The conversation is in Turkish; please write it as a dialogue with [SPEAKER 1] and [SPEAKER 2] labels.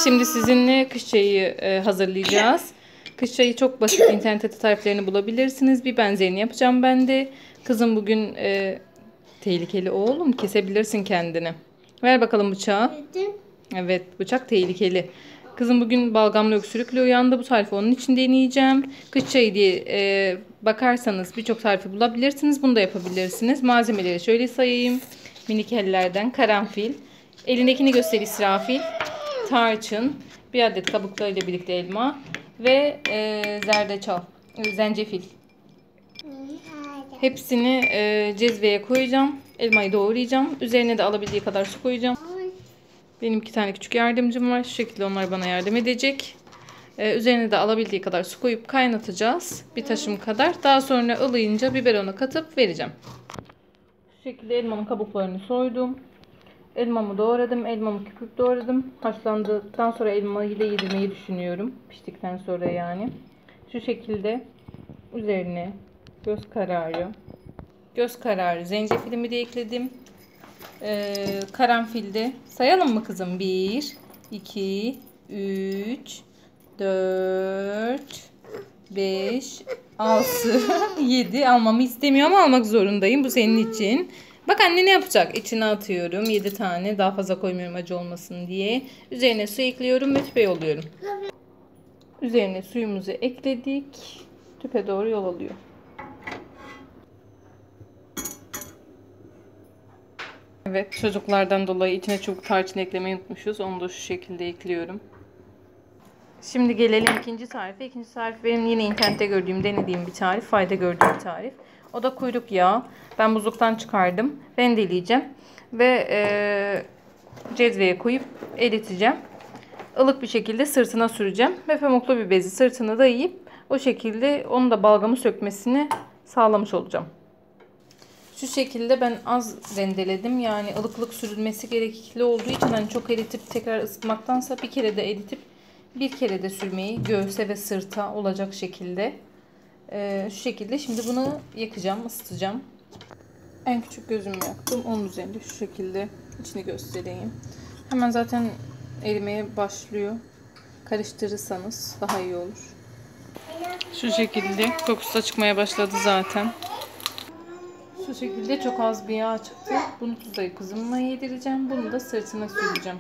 [SPEAKER 1] Şimdi sizinle kış çayı hazırlayacağız. Kış çayı çok basit. İnternette tariflerini bulabilirsiniz. Bir benzerini yapacağım ben de. Kızım bugün tehlikeli oğlum. Kesebilirsin kendini. Ver bakalım bıçağı. Evet, bıçak tehlikeli. Kızım bugün balgamlı öksürükle uyandı. Bu tarifi onun için deneyeceğim. Kış çayı diye bakarsanız birçok tarifi bulabilirsiniz. Bunu da yapabilirsiniz. Malzemeleri şöyle sayayım. Minik ellerden karanfil. Elindekini göster İsrafil. Tarçın. Bir adet kabuklarıyla birlikte elma. Ve zerdeçal. Zencefil. Hepsini cezveye koyacağım. Elmayı doğrayacağım. Üzerine de alabildiği kadar su koyacağım. Benim 2 tane küçük yardımcım var. Şu şekilde onlar bana yardım edecek. Üzerine de alabildiği kadar su koyup kaynatacağız. Bir taşım kadar. Daha sonra ılıyınca biberonu katıp vereceğim. Şu şekilde elmanın kabuklarını soydum. Elmamı doğradım. Elmamı küçük doğradım. Haşlandıktan sonra elmayı ile yedirmeyi düşünüyorum. Piştikten sonra yani. Şu şekilde üzerine göz kararı zencefilimi de ekledim. Karanfilde sayalım mı kızım? 1, 2, 3, 4, 5, 6, 7. Almamı istemiyor ama almak zorundayım. Bu senin için. Bak anne ne yapacak? İçine atıyorum. 7 tane. Daha fazla koymuyorum acı olmasın diye. Üzerine su ekliyorum ve tüpe yolluyorum. Üzerine suyumuzu ekledik. Tüpe doğru yol alıyor. Evet, çocuklardan dolayı içine çok tarçın eklemeyi unutmuşuz. Onu da şu şekilde ekliyorum. Şimdi gelelim ikinci tarife. İkinci tarif benim yine internette gördüğüm, denediğim bir tarif. Fayda gördüğüm bir tarif. O da kuyruk yağı. Ben buzluktan çıkardım. Rendeleyeceğim. Ve cezveye koyup eriteceğim. Ilık bir şekilde sırtına süreceğim. Ve pamuklu bir bezi sırtına dayayıp o şekilde onun da balgamı sökmesini sağlamış olacağım. Şu şekilde ben az rendeledim. Yani ılıklık sürülmesi gerekli olduğu için hani çok eritip tekrar ısıtmaktansa bir kere de eritip bir kere de sürmeyi göğse ve sırta olacak şekilde. Şu şekilde şimdi bunu yakacağım, ısıtacağım. En küçük gözümü yaktım. Onun üzerinde şu şekilde içini göstereyim. Hemen zaten erimeye başlıyor. Karıştırırsanız daha iyi olur. Şu şekilde kokusu da çıkmaya başladı zaten. Şu şekilde çok az bir yağ çıktı. Bunu tuzlayıp kızımla yedireceğim. Bunu da sırtına süreceğim.